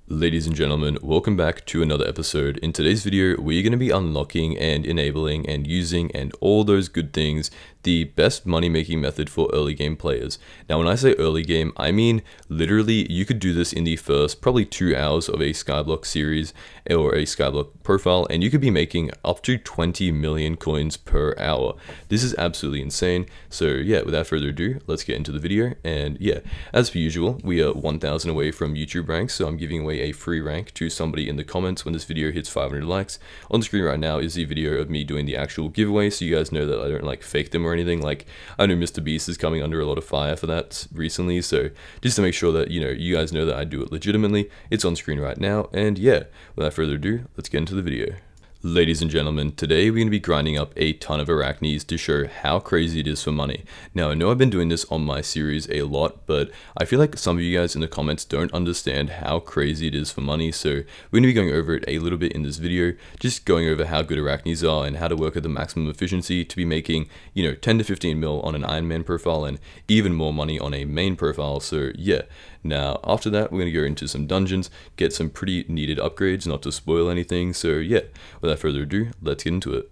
Ladies and gentlemen, welcome back to another episode. In today's video, we're going to be unlocking and enabling and using and all those good things, the best money making method for early game players. Now when I say early game, I mean literally you could do this in the first probably 2 hours of a Skyblock series or a Skyblock profile, and you could be making up to 20 million coins per hour. This is absolutely insane. So yeah, without further ado, let's get into the video. And yeah, as per usual, we are 1,000 away from YouTube ranks, so I'm giving away a free rank to somebody in the comments when this video hits 500 likes. On the screen right now is the video of me doing the actual giveaway, so you guys know that I don't like fake them or anything. Like, I know Mr. Beast is coming under a lot of fire for that recently, so just to make sure that, you know, you guys know that I do it legitimately, it's on screen right now. And yeah, without further ado, let's get into the video. Ladies and gentlemen, today we're going to be grinding up a ton of Arachnes to show how crazy it is for money. Now, I know I've been doing this on my series a lot, but I feel like some of you guys in the comments don't understand how crazy it is for money, so we're going to be going over it a little bit in this video, just going over how good Arachnes are and how to work at the maximum efficiency to be making, you know, 10 to 15 mil on an Ironman profile and even more money on a main profile. So yeah, now after that we're going to go into some dungeons, get some pretty needed upgrades, not to spoil anything. So yeah, without further ado, let's get into it.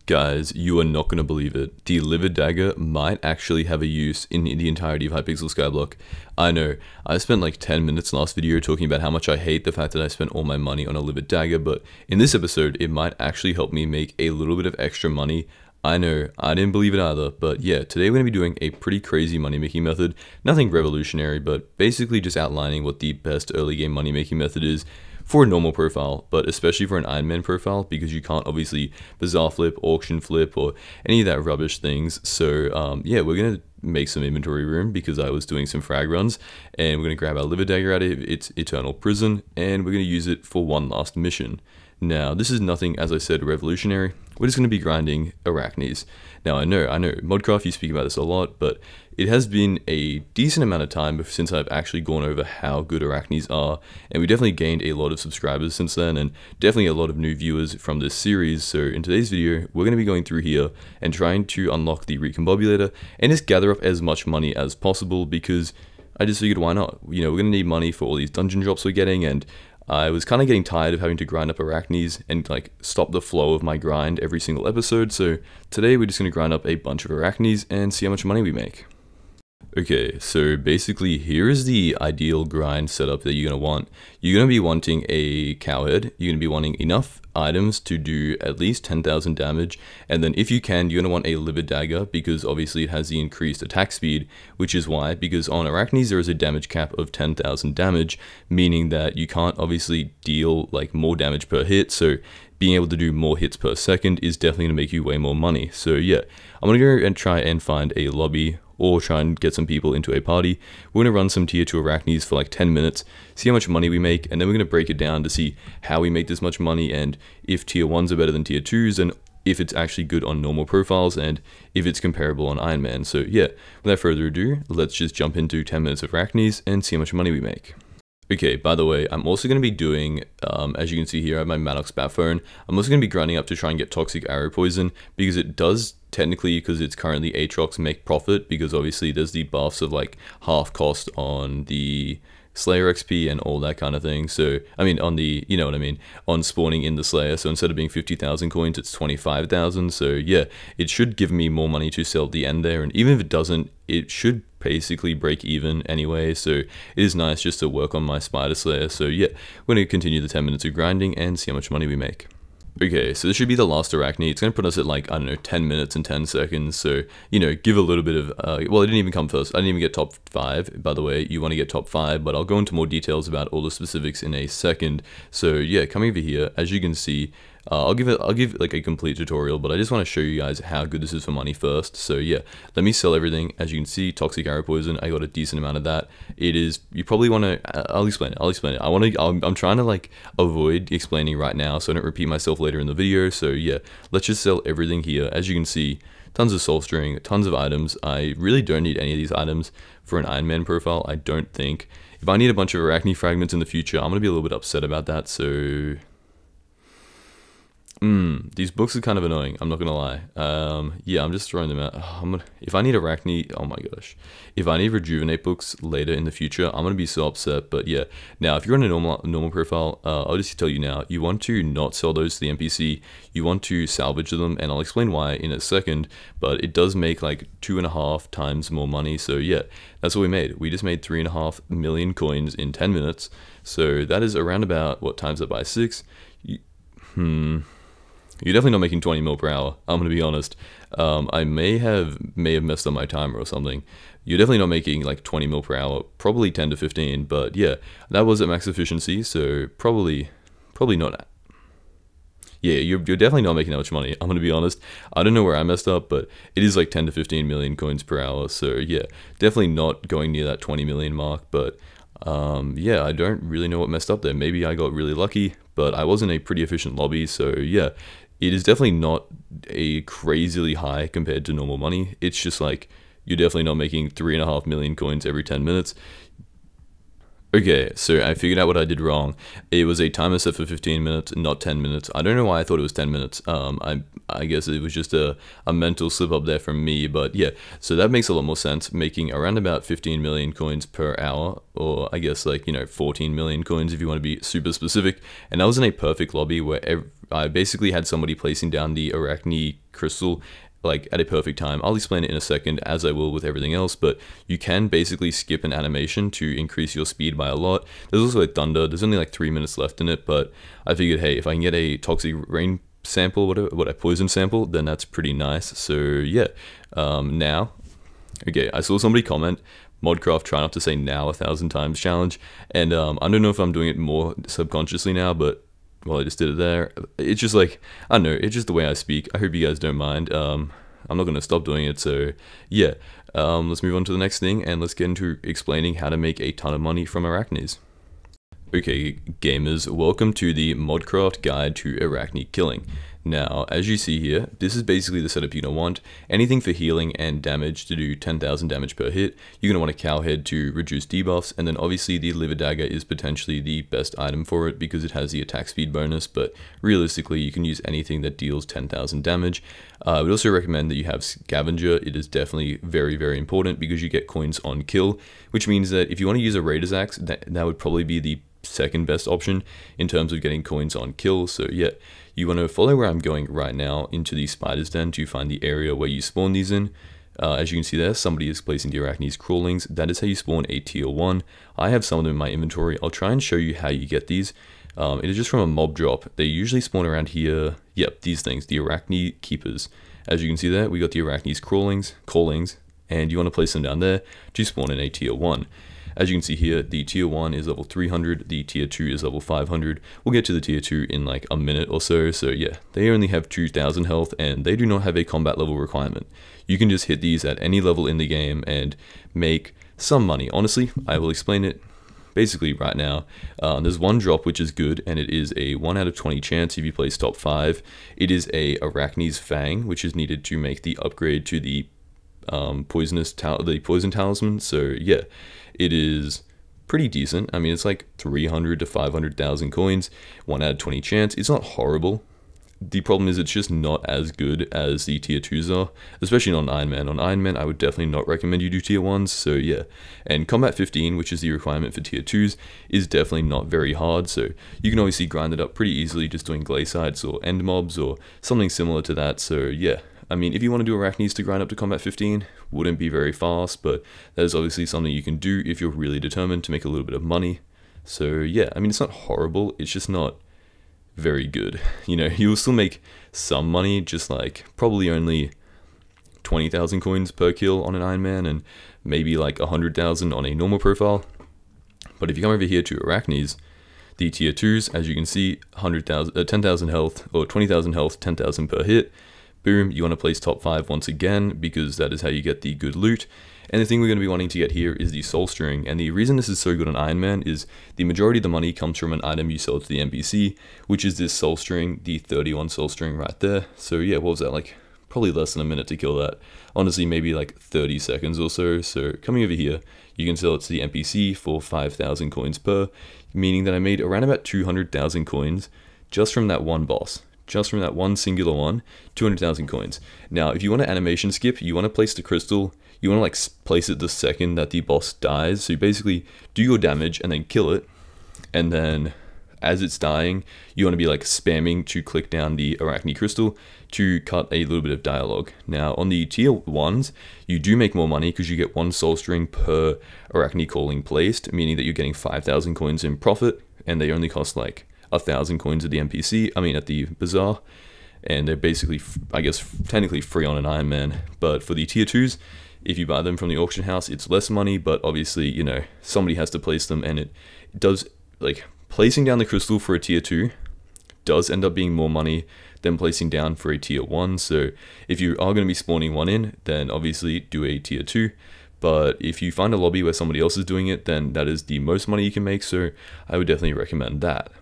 Guys, you are not going to believe it. The Livid Dagger might actually have a use in the entirety of Hypixel Skyblock. I know, I spent like 10 minutes last video talking about how much I hate the fact that I spent all my money on a Livid Dagger, but in this episode, it might actually help me make a little bit of extra money. I know, I didn't believe it either, but yeah, today we're going to be doing a pretty crazy money making method. Nothing revolutionary, but basically just outlining what the best early game money making method is for a normal profile, but especially for an Ironman profile, because you can't obviously bazaar flip, auction flip, or any of that rubbish things. So yeah, we're going to make some inventory room because I was doing some frag runs, and we're going to grab our Livid Dagger out of its eternal prison, and we're going to use it for one last mission. Now, this is nothing, as I said, revolutionary. We're just going to be grinding Arachnes. Now, I know, Modcraft, you speak about this a lot, but it has been a decent amount of time since I've actually gone over how good Arachnes are, and we definitely gained a lot of subscribers since then, and definitely a lot of new viewers from this series. So in today's video, we're going to be going through here and trying to unlock the Recombobulator and just gather up as much money as possible, because I just figured, why not? You know, we're going to need money for all these dungeon drops we're getting, and I was kind of getting tired of having to grind up Arachnes and like stop the flow of my grind every single episode. So today we're just going to grind up a bunch of Arachnes and see how much money we make. Okay, so basically here is the ideal grind setup that you're going to want. You're going to be wanting a cowhead, you're going to be wanting enough items to do at least 10,000 damage, and then if you can, you're going to want a Livid Dagger because obviously it has the increased attack speed, which is why, because on Arachnes there is a damage cap of 10,000 damage, meaning that you can't obviously deal like more damage per hit, so being able to do more hits per second is definitely going to make you way more money. So yeah, I'm going to go and try and find a lobby or try and get some people into a party. We're going to run some tier 2 Arachnes for like 10 minutes, see how much money we make, and then we're going to break it down to see how we make this much money, and if tier 1s are better than tier 2s, and if it's actually good on normal profiles, and if it's comparable on Ironman. So yeah, without further ado, let's just jump into 10 minutes of Arachnes and see how much money we make. Okay, by the way, I'm also going to be doing, as you can see here, I have my Maddox bat phone. I'm also going to be grinding up to try and get toxic arrow poison, because it does technically, because it's currently Aatrox, make profit, because obviously there's the buffs of like half cost on the Slayer XP and all that kind of thing. So, I mean, on the, you know what I mean, on spawning in the Slayer. So instead of being 50,000 coins, it's 25,000. So yeah, it should give me more money to sell at the end there. And even if it doesn't, it should basically break even anyway. So it is nice just to work on my Spider Slayer. So yeah, we're going to continue the 10 minutes of grinding and see how much money we make. Okay, so this should be the last Arachne. It's going to put us at like, I don't know, 10 minutes and 10 seconds. So, you know, give a little bit of, well, it didn't even come first. I didn't even get top 5, by the way. You want to get top 5, but I'll go into more details about all the specifics in a second. So yeah, coming over here, as you can see, I'll give like a complete tutorial, but I just want to show you guys how good this is for money first. So yeah, let me sell everything. As you can see, toxic arrow poison, I got a decent amount of that. It is, you probably want to, I'll explain it. I'm trying to like avoid explaining right now so I don't repeat myself later in the video. So yeah, let's just sell everything here. As you can see, tons of soul string, tons of items. I really don't need any of these items for an Ironman profile, I don't think. If I need a bunch of Arachne fragments in the future, I'm going to be a little bit upset about that. So These books are kind of annoying, I'm not gonna lie. Yeah, I'm just throwing them out. If I need Arachne, oh my gosh. If I need Rejuvenate books later in the future, I'm gonna be so upset, but yeah. Now, if you're on a normal profile, I'll just tell you now, you want to not sell those to the NPC, you want to salvage them, and I'll explain why in a second, but it does make like 2.5 times more money, so yeah, that's what we made. We just made 3.5 million coins in 10 minutes, so that is around about, what, times that by 6? You're definitely not making 20 mil per hour, I'm gonna be honest. I may have messed up my timer or something. You're definitely not making like 20 mil per hour, probably 10 to 15, but yeah, that was at max efficiency, so probably not. Yeah, you're definitely not making that much money, I'm gonna be honest. I don't know where I messed up, but it is like 10 to 15 million coins per hour, so yeah, definitely not going near that 20 million mark, but yeah, I don't really know what messed up there. Maybe I got really lucky, but I was in a pretty efficient lobby, so yeah, it is definitely not a crazily high compared to normal money. It's just like, you're definitely not making 3.5 million coins every 10 minutes. Okay, so I figured out what I did wrong. It was a timer set for 15 minutes, not 10 minutes. I don't know why I thought it was 10 minutes. I guess it was just a mental slip up there from me, but yeah. So that makes a lot more sense, making around about 15 million coins per hour, or I guess like, 14 million coins if you want to be super specific. And that was in a perfect lobby where I basically had somebody placing down the Arachne crystal like at a perfect time. I'll explain it in a second, as I will with everything else, but you can basically skip an animation to increase your speed by a lot. There's also a thunder. There's only like 3 minutes left in it, but I figured, hey, if I can get a toxic rain sample, what a poison sample, then that's pretty nice. So yeah, now, okay, I saw somebody comment, Modcraft try not to say now 1,000 times challenge, and I don't know if I'm doing it more subconsciously now, but well, I just did it there. It's just like, I don't know, it's just the way I speak. I hope you guys don't mind. I'm not going to stop doing it, so yeah. Let's move on to the next thing, and let's get into explaining how to make a ton of money from Arachnes. Okay, gamers, welcome to the Modcraft Guide to Arachne Killing. Now, as you see here, this is basically the setup you're going to want. Anything for healing and damage to do 10,000 damage per hit. You're going to want a cowhead to reduce debuffs, and then obviously the liver dagger is potentially the best item for it because it has the attack speed bonus, but realistically you can use anything that deals 10,000 damage. I would also recommend that you have scavenger. It is definitely very, very important because you get coins on kill, which means that if you want to use a raider's axe, that would probably be the second best option in terms of getting coins on kill. So yeah, you want to follow where I'm going right now into the spider's den to find the area where you spawn these in. As you can see there, somebody is placing the Arachne's crawlings. That is how you spawn a tier 1. I have some of them in my inventory. I'll try and show you how you get these. It is just from a mob drop. They usually spawn around here. Yep, these things, the Arachne keepers. As you can see there, we got the Arachne's crawlings, and you want to place them down there to spawn in a tier 1. As you can see here, the tier 1 is level 300, the tier 2 is level 500. We'll get to the tier 2 in like a minute or so. So yeah, they only have 2,000 health and they do not have a combat level requirement. You can just hit these at any level in the game and make some money. Honestly, I will explain it basically right now. There's one drop which is good, and it is a 1 out of 20 chance if you place top 5. It is a Arachne's Fang, which is needed to make the upgrade to the poison talisman. So yeah, it is pretty decent. I mean, it's like 300 to 500,000 coins, 1 out of 20 chance. It's not horrible. The problem is it's just not as good as the tier 2s are, especially on Ironman. On Ironman, I would definitely not recommend you do tier 1s, so yeah. And combat 15, which is the requirement for tier 2s, is definitely not very hard, so you can obviously grind it up pretty easily just doing glaciites or end mobs or something similar to that, so yeah. I mean, if you want to do Arachnes to grind up to combat 15, wouldn't be very fast, but that is obviously something you can do if you're really determined to make a little bit of money. So yeah, I mean, it's not horrible, it's just not very good. You know, you will still make some money, just like probably only 20,000 coins per kill on an Ironman and maybe like 100,000 on a normal profile. But if you come over here to Arachnes, the tier 2s, as you can see, 10,000 health or 20,000 health, 10,000 per hit. Boom, you want to place top 5 once again because that is how you get the good loot. And the thing we're going to be wanting to get here is the soul string, and the reason this is so good on Ironman is the majority of the money comes from an item you sell to the NPC, which is this soul string, the 31 soul string right there. So yeah, what was that, like probably less than a minute to kill that. Honestly, maybe like 30 seconds or so. So coming over here, you can sell it to the NPC for 5,000 coins per, meaning that I made around about 200,000 coins just from that one boss. just from that one singular one, 200,000 coins. Now, if you want to animation skip, you want to place the crystal, you want to like place it the second that the boss dies. So you basically do your damage and then kill it, and then as it's dying, you want to be like spamming to click down the Arachne crystal to cut a little bit of dialogue. Now on the tier 1s, you do make more money because you get 1 soul string per Arachne calling placed, meaning that you're getting 5,000 coins in profit, and they only cost like 1,000 coins at the NPC, at the bazaar, and they're basically, I guess, technically free on an Ironman. But for the tier 2s, if you buy them from the auction house, it's less money, but obviously, you know, somebody has to place them, and it does, like, placing down the crystal for a tier 2 does end up being more money than placing down for a tier 1. So if you are going to be spawning one in, then obviously do a tier 2. But if you find a lobby where somebody else is doing it, then that is the most money you can make. So I would definitely recommend that.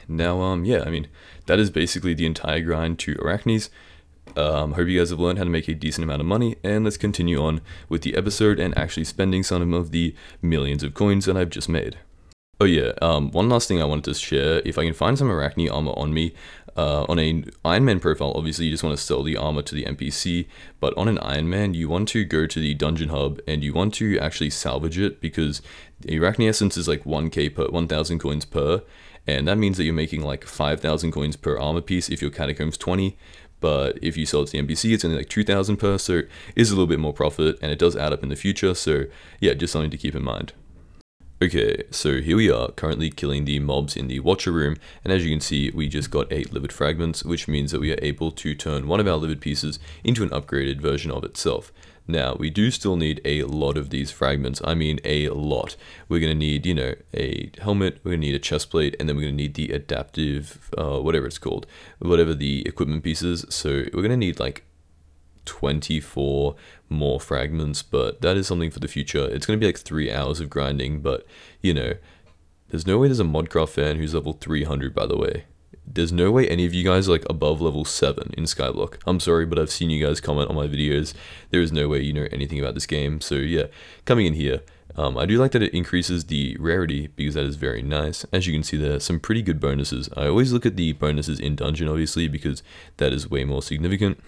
Now, yeah, I mean, that is basically the entire grind to Arachnes. Hope you guys have learned how to make a decent amount of money, and let's continue on with the episode and actually spending some of the millions of coins that I've just made. Oh yeah, one last thing I wanted to share. If I can find some Arachne armor on me, on an Ironman profile, obviously you just want to sell the armor to the NPC, but on an Ironman, you want to go to the dungeon hub and you want to actually salvage it, because the Arachne essence is like 1k per 1,000 coins per, and that means that you're making like 5,000 coins per armor piece if your catacombs 20. But if you sell it to the NPC, it's only like 2,000 per, so it is a little bit more profit, and it does add up in the future. So yeah, just something to keep in mind. Okay, so here we are, currently killing the mobs in the Watcher room, and as you can see, we just got 8 livid fragments, which means that we are able to turn one of our livid pieces into an upgraded version of itself. Now, we do still need a lot of these fragments. I mean, a lot. We're going to need, you know, a helmet, we're going to need a chest plate, and then we're going to need the adaptive, whatever it's called, whatever the equipment piece is. So we're going to need like 24 more fragments, but that is something for the future. It's going to be like 3 hours of grinding, but, you know, there's no way there's a Modcraft fan who's level 300, by the way. There's no way any of you guys are like above level 7 in Skyblock. I'm sorry, but I've seen you guys comment on my videos. There is no way you know anything about this game. So yeah, coming in here, I do like that it increases the rarity, because that is very nice. As you can see, there are some pretty good bonuses. I always look at the bonuses in dungeon, obviously, because that is way more significant.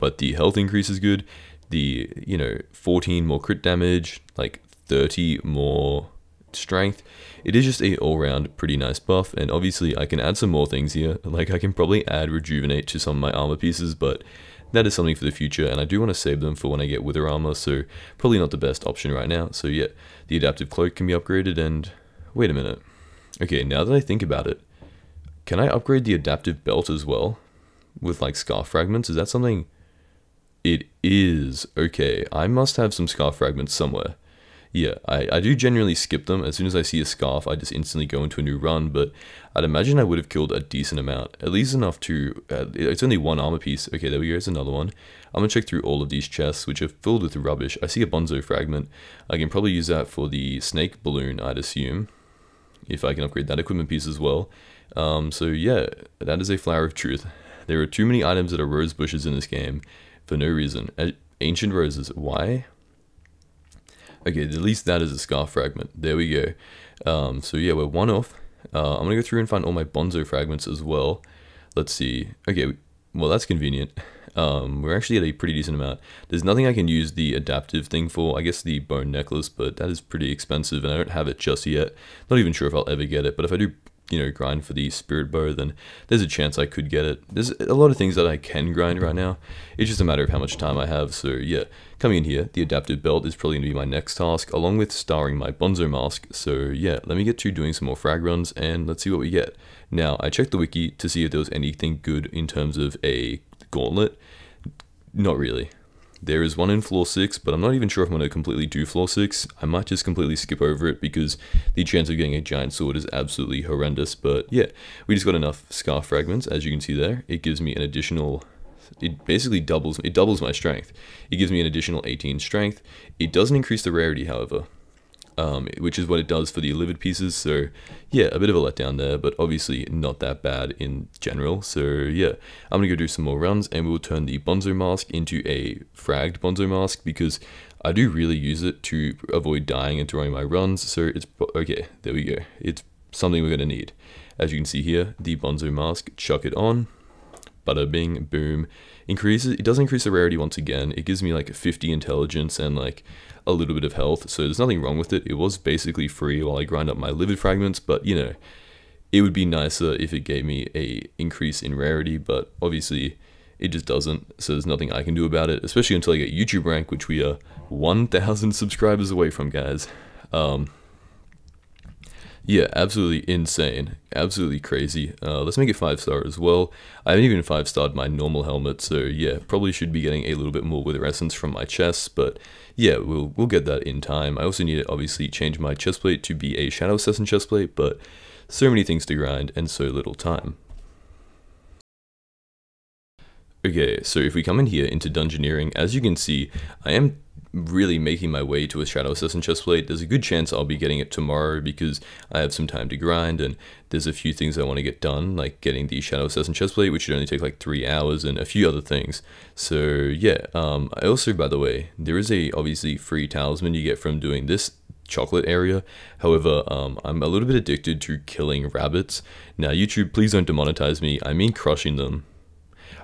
But the health increase is good. The, you know, 14 more crit damage, like 30 more strength. It is just a all-round pretty nice buff, and obviously I can add some more things here. Like I can probably add rejuvenate to some of my armor pieces, but that is something for the future, and I do want to save them for when I get wither armor, so probably not the best option right now. So yeah, the adaptive cloak can be upgraded, and wait a minute. Okay, now that I think about it, can I upgrade the adaptive belt as well with like scarf fragments? Is that something? It is. Okay, I must have some scarf fragments somewhere. Yeah, I do generally skip them. As soon as I see a scarf, I just instantly go into a new run, but I'd imagine I would have killed a decent amount, at least enough to, it's only 1 armor piece. Okay, there we go, here's another one. I'm gonna check through all of these chests, which are filled with rubbish. I see a bonzo fragment. I can probably use that for the snake balloon, I'd assume, if I can upgrade that equipment piece as well. So yeah, that is a flower of truth. There are too many items that are rose bushes in this game for no reason. Ancient roses, why? Okay, at least that is a scarf fragment. There we go. So yeah, we're 1 off. I'm gonna go through and find all my bonzo fragments as well. Let's see. Okay, well that's convenient. We're actually at a pretty decent amount. There's nothing I can use the adaptive thing for. I guess the bone necklace, but that is pretty expensive, and I don't have it just yet. Not even sure if I'll ever get it, but if I do, you know, grind for the spirit bow, then there's a chance I could get it. There's a lot of things that I can grind right now. It's just a matter of how much time I have. So yeah, coming in here, the adaptive belt is probably going to be my next task, along with starring my bonzo mask. So yeah, let me get to doing some more frag runs, and let's see what we get. Now, I checked the wiki to see if there was anything good in terms of a gauntlet. Not really. There is one in floor 6, but I'm not even sure if I'm going to completely do floor 6. I might just completely skip over it, because the chance of getting a giant sword is absolutely horrendous. But yeah, we just got enough scarf fragments, as you can see there. It gives me an additional, it basically doubles my strength. It gives me an additional 18 strength. It doesn't increase the rarity, however, which is what it does for the livid pieces. So yeah, a bit of a letdown there, but obviously not that bad in general. So yeah, I'm gonna go do some more runs, and we'll turn the bonzo mask into a fragged bonzo mask, because I do really use it to avoid dying and throwing my runs. So it's okay, there we go. It's something we're going to need. As you can see here, the Bonzo mask, chuck it on, bada bing, boom. It does increase the rarity once again. It gives me like 50 intelligence and like a little bit of health, so there's nothing wrong with it. It was basically free while I grind up my livid fragments, but you know, it would be nicer if it gave me a increase in rarity, but obviously it just doesn't, so there's nothing I can do about it, especially until I get YouTube rank, which we are 1,000 subscribers away from, guys. Yeah, absolutely insane, absolutely crazy. Let's make it 5-star as well. I haven't even 5-starred my normal helmet, so yeah, probably should be getting a little bit more wither essence from my chests, but yeah, we'll get that in time. I also need to obviously change my chestplate to be a Shadow Assassin chestplate, but so many things to grind and so little time. Okay, so if we come in here into dungeoneering, as you can see, I am really making my way to a Shadow Assassin chestplate. There's a good chance I'll be getting it tomorrow because I have some time to grind and there's a few things I want to get done, like getting the Shadow Assassin chestplate, which should only take like 3 hours, and a few other things. So yeah, I also, by the way, there is a obviously free talisman you get from doing this chocolate area. However, I'm a little bit addicted to killing rabbits. Now YouTube, please don't demonetize me. I mean crushing them.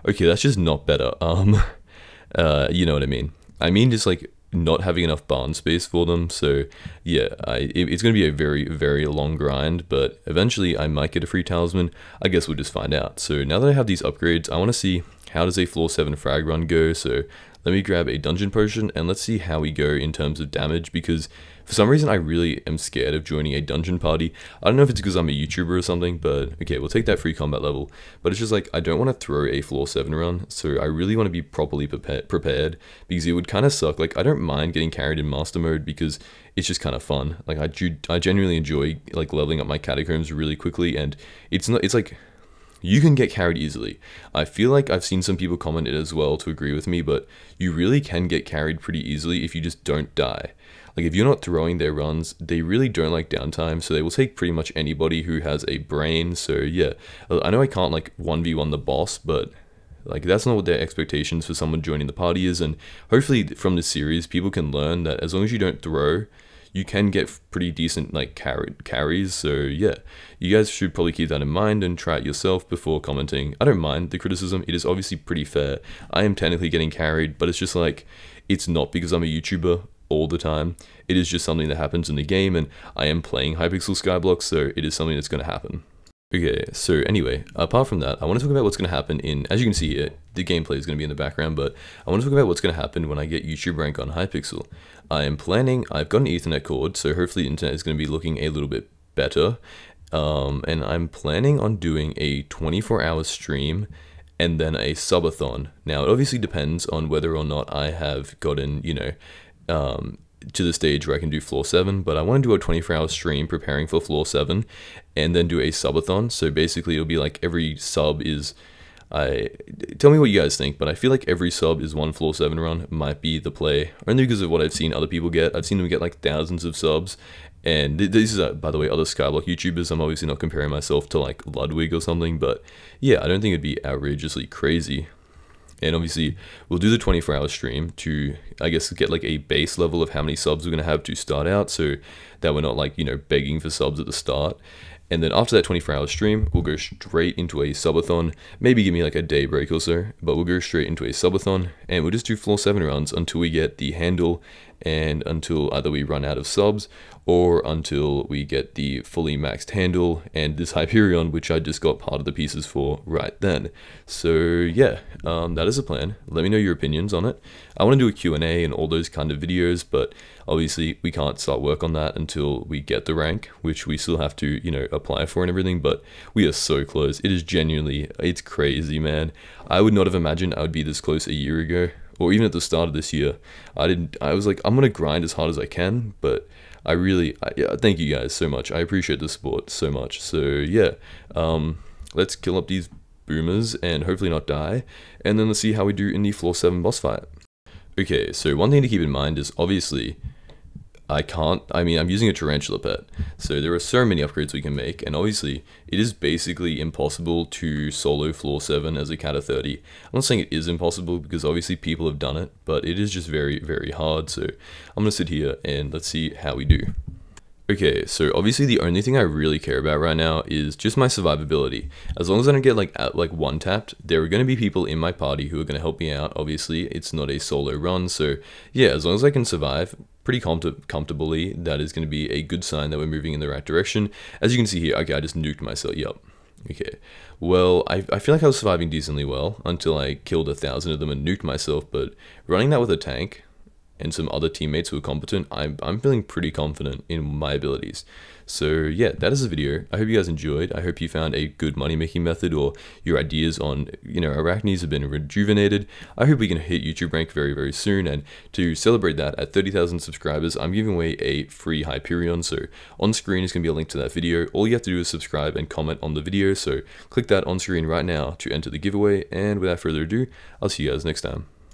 Okay, that's just not better. You know what I mean. I mean just like not having enough barn space for them. So yeah, it's going to be a very, very long grind, but eventually I might get a free talisman. I guess we'll just find out. So now that I have these upgrades, I want to see how does a floor 7 frag run go. So let me grab a dungeon potion and let's see how we go in terms of damage, because for some reason I really am scared of joining a dungeon party. I don't know if it's because I'm a YouTuber or something, but okay, we'll take that free combat level. But it's just like, I don't want to throw a floor 7 run, so I really want to be properly prepared, because it would kind of suck. Like, I don't mind getting carried in master mode because it's just kind of fun. Like, I genuinely enjoy like leveling up my catacombs really quickly, and it's like, you can get carried easily. I feel like I've seen some people comment it as well to agree with me, but you really can get carried pretty easily if you just don't die. Like, if you're not throwing their runs, they really don't like downtime, so they will take pretty much anybody who has a brain. So yeah, I know I can't like 1v1 the boss, but like that's not what their expectations for someone joining the party is, and hopefully from this series people can learn that as long as you don't throw, you can get pretty decent like carries. So yeah, you guys should probably keep that in mind and try it yourself before commenting. I don't mind the criticism, it is obviously pretty fair. I am technically getting carried, but it's just like, it's not because I'm a YouTuber all the time. It is just something that happens in the game, and I am playing Hypixel Skyblock, so it is something that's going to happen. Okay, so anyway, apart from that, I want to talk about what's going to happen in, as you can see here, the gameplay is going to be in the background, but I want to talk about what's going to happen when I get YouTube rank on Hypixel. I've got an Ethernet cord, so hopefully the internet is going to be looking a little bit better, and I'm planning on doing a 24-hour stream and then a subathon. Now, it obviously depends on whether or not I have gotten, you know, to the stage where I can do floor 7, but I want to do a 24-hour stream preparing for floor 7 and then do a subathon. So basically it'll be like every sub is, tell me what you guys think, but I feel like every sub is one floor 7 run might be the play, only because of what I've seen other people get. I've seen them get like thousands of subs, and this is by the way, other Skyblock YouTubers. I'm obviously not comparing myself to like Ludwig or something, but yeah, I don't think it'd be outrageously crazy. And obviously, we'll do the 24-hour stream to, I guess, get like a base level of how many subs we're going to have to start out, so that we're not like, you know, begging for subs at the start. And then after that 24-hour stream, we'll go straight into a subathon. Maybe give me like a day break or so, but we'll go straight into a subathon, and we'll just do floor 7 runs until we get the handle, and until either we run out of subs, or until we get the fully maxed handle and this Hyperion, which I just got part of the pieces for right then. So yeah, that is the plan. Let me know your opinions on it. I want to do a Q&A and all those kind of videos, but obviously we can't start work on that until we get the rank, which we still have to, you know, apply for and everything, but we are so close. It is genuinely, it's crazy, man. I would not have imagined I would be this close a year ago, or even at the start of this year. I was like, I'm gonna grind as hard as I can, but yeah, thank you guys so much. I appreciate the support so much. So yeah, let's kill up these boomers and hopefully not die, and then let's see how we do in the floor 7 boss fight. Okay, so one thing to keep in mind is obviously I'm using a tarantula pet, so there are so many upgrades we can make, and obviously it is basically impossible to solo floor 7 as a cat of 30. I'm not saying it is impossible, because obviously people have done it, but it is just very, very hard. So I'm gonna sit here and let's see how we do. Okay, so obviously the only thing I really care about right now is just my survivability. As long as I don't get like one tapped, there are going to be people in my party who are going to help me out. Obviously, it's not a solo run, so yeah, as long as I can survive pretty comfortably, that is going to be a good sign that we're moving in the right direction. As you can see here, okay, I just nuked myself. Yep. Okay, well, I feel like I was surviving decently well until I killed 1,000 of them and nuked myself, but running that with a tank and some other teammates who are competent, I'm feeling pretty confident in my abilities. So yeah, that is the video. I hope you guys enjoyed. I hope you found a good money making method, or your ideas on, Arachnes have been rejuvenated. I hope we can hit YouTube rank very, very soon, and to celebrate that, at 30,000 subscribers, I'm giving away a free Hyperion. So on screen is going to be a link to that video. All you have to do is subscribe and comment on the video, so click that on screen right now to enter the giveaway, and without further ado, I'll see you guys next time.